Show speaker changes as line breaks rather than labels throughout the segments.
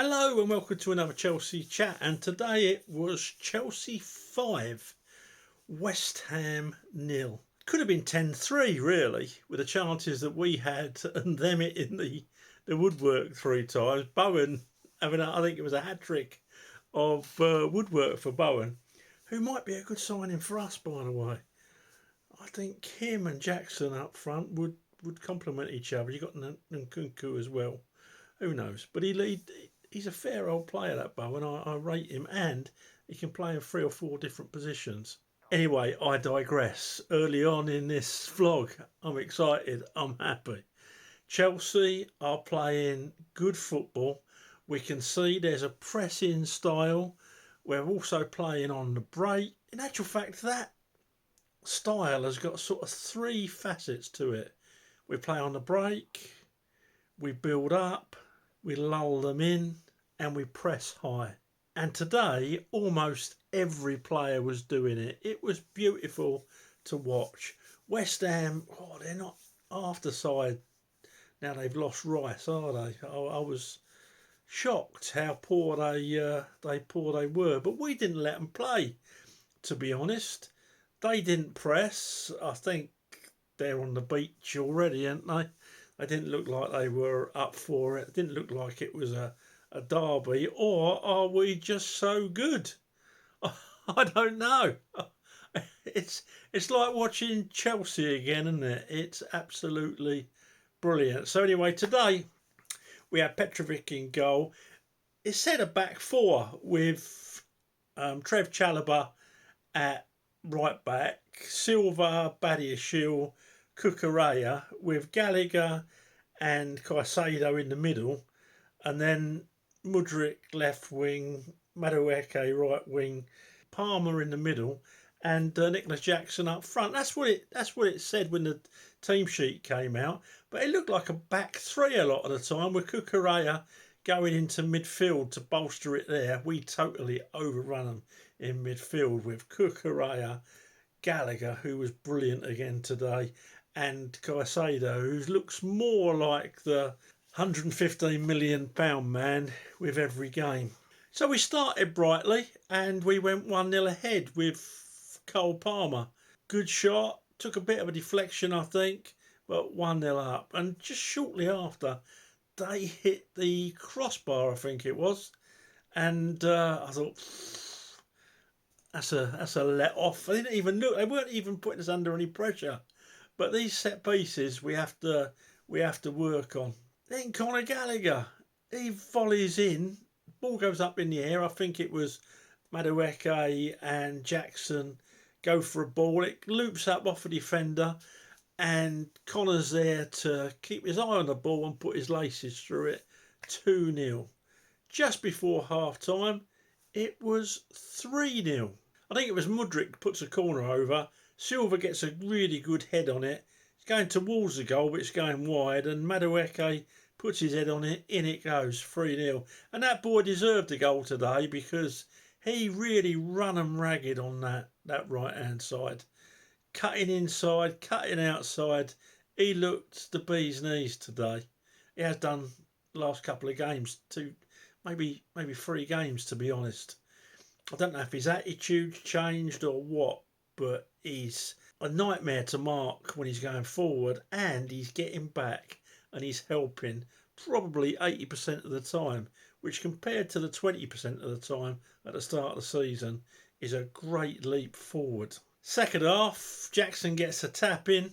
Hello and welcome to another Chelsea chat, and today it was Chelsea 5, West Ham nil. Could have been 10-3 really, with the chances that we had and them hitting the woodwork 3 times. Bowen having, I think it was a hat-trick of woodwork for Bowen, who might be a good signing for us, by the way. I think him and Jackson up front would complement each other. You got Nkunku as well. Who knows? But he's a fair old player, that Bowen. I rate him, and he can play in 3 or 4 different positions. Anyway, I digress. Early on in this vlog, I'm excited. I'm happy. Chelsea are playing good football. We can see there's a pressing style. We're also playing on the break. In actual fact, that style has got sort of 3 facets to it. We play on the break, we build up, we lull them in, and we press high. And today, almost every player was doing it. It was beautiful to watch. West Ham, they're not half the side now they've lost Rice, are they? I was shocked how poor they were. But we didn't let them play, to be honest. They didn't press. I think they're on the beach already, aren't they? They didn't look like they were up for it. It didn't look like it was a derby. Or are we just so good? I don't know. It's like watching Chelsea again, isn't it? It's absolutely brilliant. So anyway, today we had Petrovic in goal. It said a back 4 with Trev Chalobah at right back, Silva, Badiashile, Cucurella, with Gallagher and Caicedo in the middle, and then Mudryk left wing, Madueke right wing, Palmer in the middle, and Nicholas Jackson up front. That's what it said when the team sheet came out. But it looked like a back 3 a lot of the time, with Cucurella going into midfield to bolster it there. We totally overrun them in midfield with Cucurella, Gallagher, who was brilliant again today, and Caicedo, who looks more like the £115 million man with every game. So we started brightly and we went 1-0 ahead with Cole Palmer. Good shot, took a bit of a deflection, I think, but 1-0 up. And just shortly after, they hit the crossbar, I think it was. And I thought, that's a let off. They didn't even look. They weren't even putting us under any pressure. But these set pieces we have to work on. Then Conor Gallagher, he volleys in. Ball goes up in the air. I think it was Madueke and Jackson go for a ball. It loops up off a defender, and Connor's there to keep his eye on the ball and put his laces through it. 2-0. Just before half time, it was 3-0. I think it was Mudryk puts a corner over. Silva gets a really good head on it. It's going towards the goal, but it's going wide. And Madueke puts his head on it. In it goes, 3-0. And that boy deserved a goal today because he really run them ragged on that right-hand side. Cutting inside, cutting outside. He looked the bee's knees today. He has done the last couple of games, maybe 3 games, to be honest. I don't know if his attitude's changed or what, but he's a nightmare to mark when he's going forward, and he's getting back and he's helping probably 80% of the time, which compared to the 20% of the time at the start of the season is a great leap forward. Second half, Jackson gets a tap in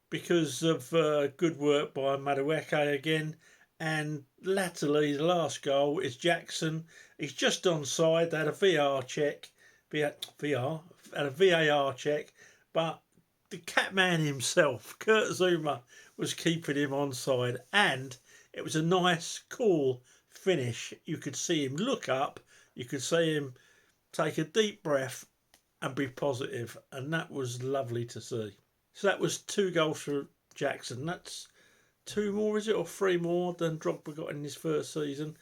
because of good work by Madueke again. And latterly, the last goal is Jackson. He's just onside. They had a VAR check, but the catman himself, Kurt Zouma, was keeping him onside, and it was a nice, cool finish. You could see him look up. You could see him take a deep breath and be positive, and that was lovely to see. So that was 2 goals for Jackson. That's 2 more, is it, or 3 more than Drogba got in his first season.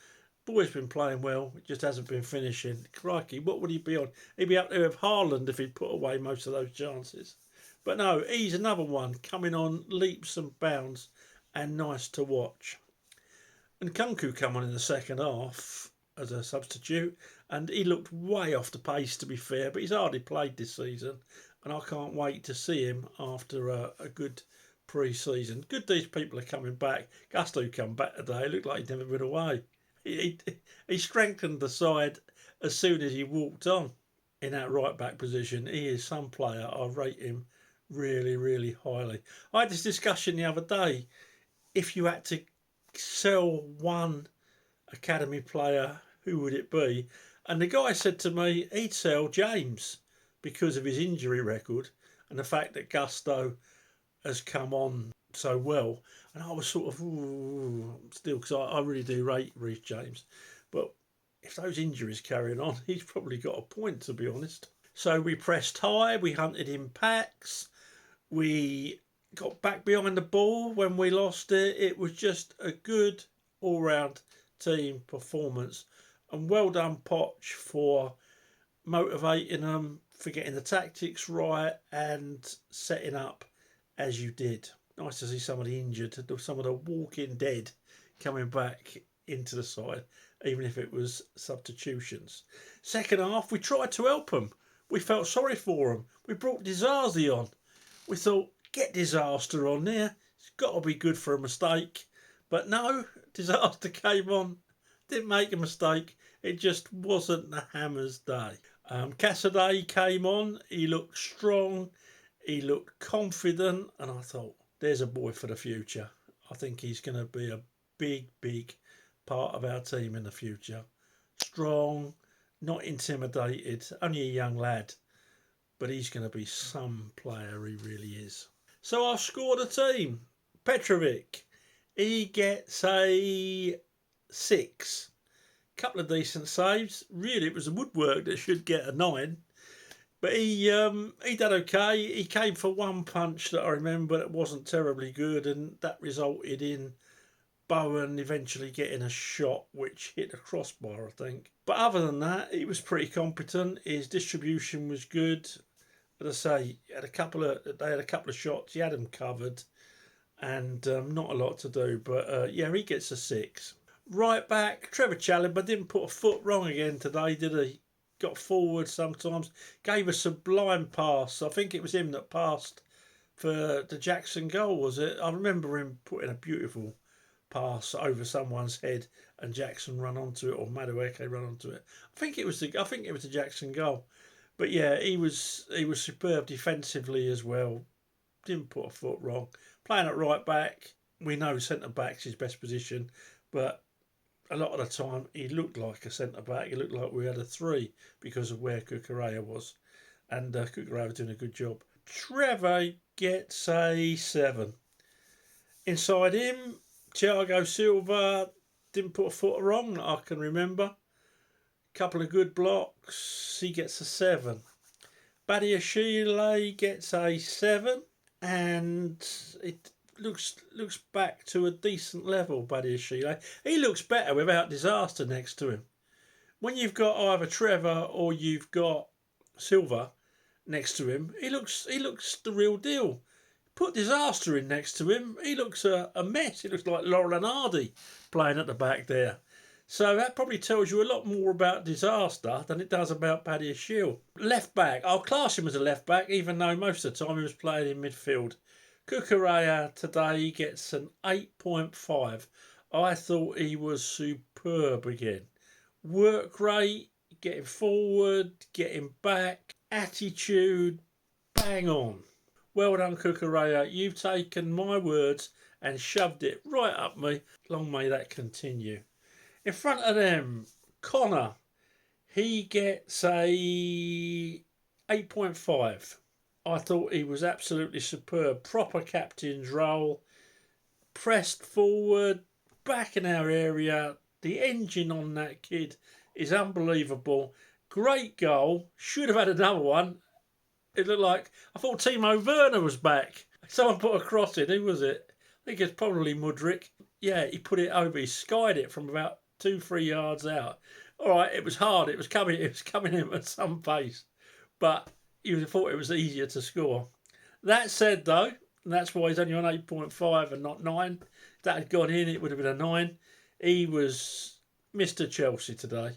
Boy's been playing well, it just hasn't been finishing. Crikey, what would he be on? He'd be up there with Haaland if he'd put away most of those chances. But no, he's another one coming on leaps and bounds and nice to watch. And Kunku come on in the second half as a substitute, and he looked way off the pace, to be fair, but he's hardly played this season, and I can't wait to see him after a good pre-season. Good these people are coming back. Gusto come back today. It looked like he'd never been away. He strengthened the side as soon as he walked on in that right back position. He is some player. I rate him really, really highly. I had this discussion the other day. If you had to sell one academy player, who would it be? And the guy said to me he'd sell James because of his injury record and the fact that Gusto has come on so well. And I was sort of still, because I really do rate Reece James, but if those injuries carrying on, he's probably got a point, to be honest. So we pressed high, we hunted in packs, we got back behind the ball when we lost it. It was just a good all-round team performance. And well done, Potch, for motivating them, for getting the tactics right and setting up as you did. Nice to see somebody injured, some of the walking dead coming back into the side, even if it was substitutions. Second half, we tried to help them. We felt sorry for them. We brought Disazi on. We thought, get Disaster on there. It's got to be good for a mistake. But no, Disaster came on. Didn't make a mistake. It just wasn't the Hammers' day. Cassidy came on. He looked strong. He looked confident. And I thought, there's a boy for the future. I think he's going to be a big, big part of our team in the future. Strong, not intimidated, only a young lad. But he's going to be some player, he really is. So I've scored a team. Petrovic, he gets a 6. Couple of decent saves. Really, it was the woodwork that should get a 9. But he did okay. He came for one punch that I remember that wasn't terribly good, and that resulted in Bowen eventually getting a shot which hit the crossbar, I think. But other than that, he was pretty competent. His distribution was good. As I say, they had a couple of shots. He had them covered, and not a lot to do. But yeah, he gets a 6. Right back, Trevor Chalobah didn't put a foot wrong again today, did he? Got forward sometimes, gave a sublime pass. I think it was him that passed for the Jackson goal, was it? I remember him putting a beautiful pass over someone's head and Jackson run onto it, or Madueke run onto it. I think it was the Jackson goal. But yeah, he was superb defensively as well. Didn't put a foot wrong. Playing at right back, we know centre back's his best position, but a lot of the time he looked like a centre back. He looked like we had a 3 because of where Cucurella was, and Cucurella was doing a good job. Trevor gets a 7. Inside him, Thiago Silva didn't put a foot wrong that I can remember. Couple of good blocks. He gets a 7. Badiashile gets a 7, and it looks back to a decent level. Badiashile, he looks better without Disaster next to him. When you've got either Trevor or you've got Silva next to him, he looks the real deal. Put Disaster in next to him, he looks a mess. He looks like Laurel and Hardy playing at the back there. So that probably tells you a lot more about Disaster than it does about Badiashile. Left back, I'll class him as a left back, even though most of the time he was playing in midfield. Cucurella today gets an 8.5. I thought he was superb again. Work rate, getting forward, getting back, attitude, bang on. Well done, Cucurella. You've taken my words and shoved it right up me. Long may that continue. In front of them, Connor, he gets a 8.5. I thought he was absolutely superb. Proper captain's role. Pressed forward, back in our area. The engine on that kid is unbelievable. Great goal. Should have had another one. It looked like, I thought Timo Werner was back. Someone put a cross in. Who was it? I think it's probably Mudryk. Yeah, he put it over. He skied it from about 2-3 yards out. All right, it was hard. It was coming in at some pace. But you would have thought it was easier to score. That said, though, and that's why he's only on 8.5 and not 9. If that had gone in, it would have been a 9. He was Mr. Chelsea today.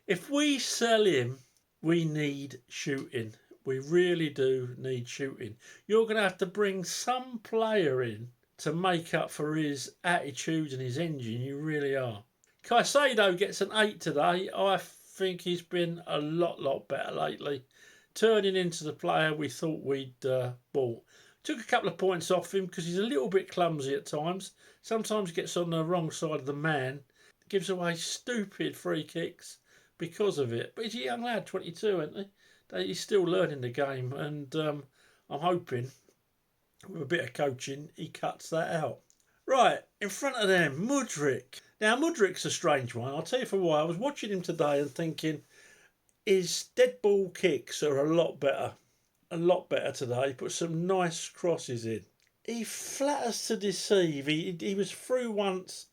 If we sell him, we need shooting. We really do need shooting. You're going to have to bring some player in to make up for his attitude and his engine. You really are. Caicedo gets an 8 today. I think he's been a lot better lately. Turning into the player we thought we'd bought. Took a couple of points off him because he's a little bit clumsy at times. Sometimes gets on the wrong side of the man. Gives away stupid free kicks because of it. But he's a young lad, 22, isn't he? He's still learning the game, and I'm hoping with a bit of coaching he cuts that out. Right, in front of them, Mudryk. Now, Mudryk's a strange one. I'll tell you for why. I was watching him today and thinking his dead ball kicks are a lot better today. Put some nice crosses in. He flatters to deceive. He was through once,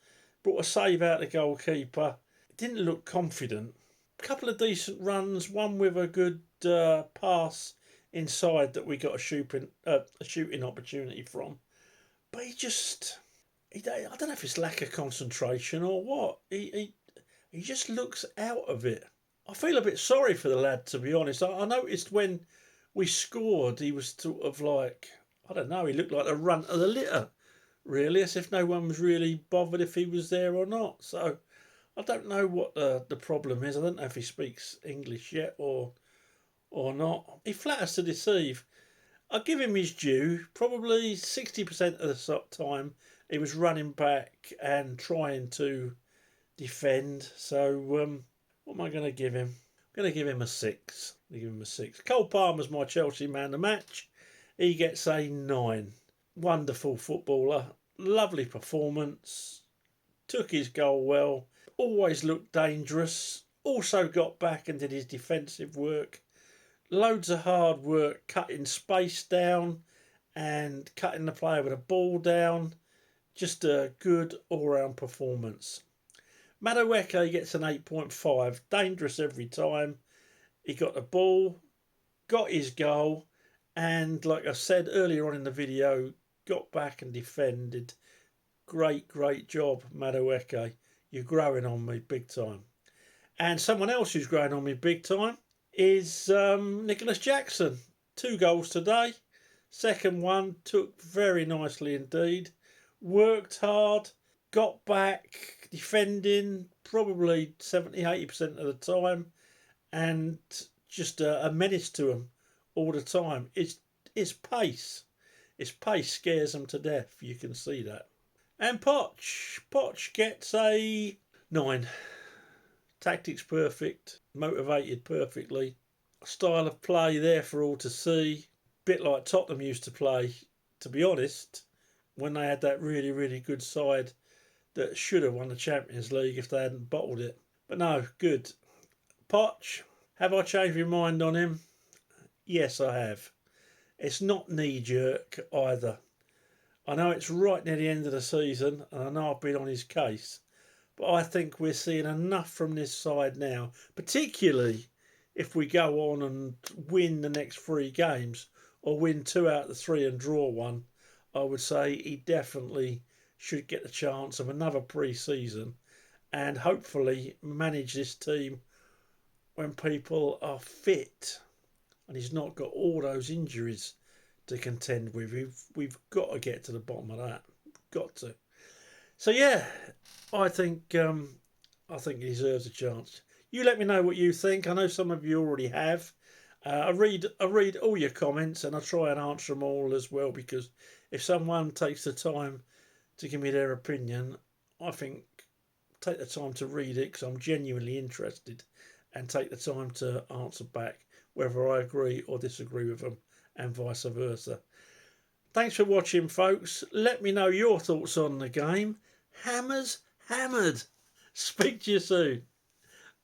brought a save out the goalkeeper. Didn't look confident. A couple of decent runs, one with a good pass inside that we got a shooting opportunity from. But I don't know if it's lack of concentration or what. He just looks out of it. I feel a bit sorry for the lad, to be honest. I noticed when we scored, he was sort of like, I don't know, he looked like the runt of the litter, really, as if no one was really bothered if he was there or not. So I don't know what the problem is. I don't know if he speaks English yet or not. He flatters to deceive. I'll give him his due. Probably 60% of the time he was running back and trying to defend. So what am I going to give him? I'm going to give him a 6. Cole Palmer's my Chelsea man of the match. He gets a 9. Wonderful footballer. Lovely performance. Took his goal well. Always looked dangerous. Also got back and did his defensive work. Loads of hard work cutting space down and cutting the player with a ball down. Just a good all-round performance. Madueke gets an 8.5. Dangerous every time. He got the ball, got his goal, and like I said earlier on in the video, got back and defended. Great job, Madueke. You're growing on me big time. And someone else who's growing on me big time is Nicholas Jackson. 2 goals today. Second one took very nicely indeed. Worked hard, got back, defending probably 70-80% of the time, and just a menace to them all the time. It's pace. His pace scares them to death. You can see that. And Potch gets a 9. Tactics perfect, motivated perfectly. Style of play there for all to see. Bit like Tottenham used to play, to be honest, when they had that really good side that should have won the Champions League if they hadn't bottled it. But no, good. Potch, have I changed my mind on him? Yes, I have. It's not knee-jerk either. I know it's right near the end of the season, and I know I've been on his case, but I think we're seeing enough from this side now, particularly if we go on and win the next 3 games, or win 2 out of the 3 and draw 1. I would say he definitely should get the chance of another pre-season and hopefully manage this team when people are fit and he's not got all those injuries to contend with. We've got to get to the bottom of that. Got to. So yeah, I think he deserves a chance. You let me know what you think. I know some of you already have. I read all your comments and I try and answer them all as well, because if someone takes the time to give me their opinion, I think take the time to read it because I'm genuinely interested, and take the time to answer back whether I agree or disagree with them, and vice versa. Thanks for watching, folks. Let me know your thoughts on the game. Hammers hammered. Speak to you soon.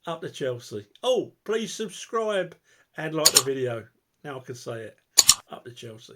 Up to Chelsea. Oh, please subscribe and like the video. Now I can say it. Up to Chelsea.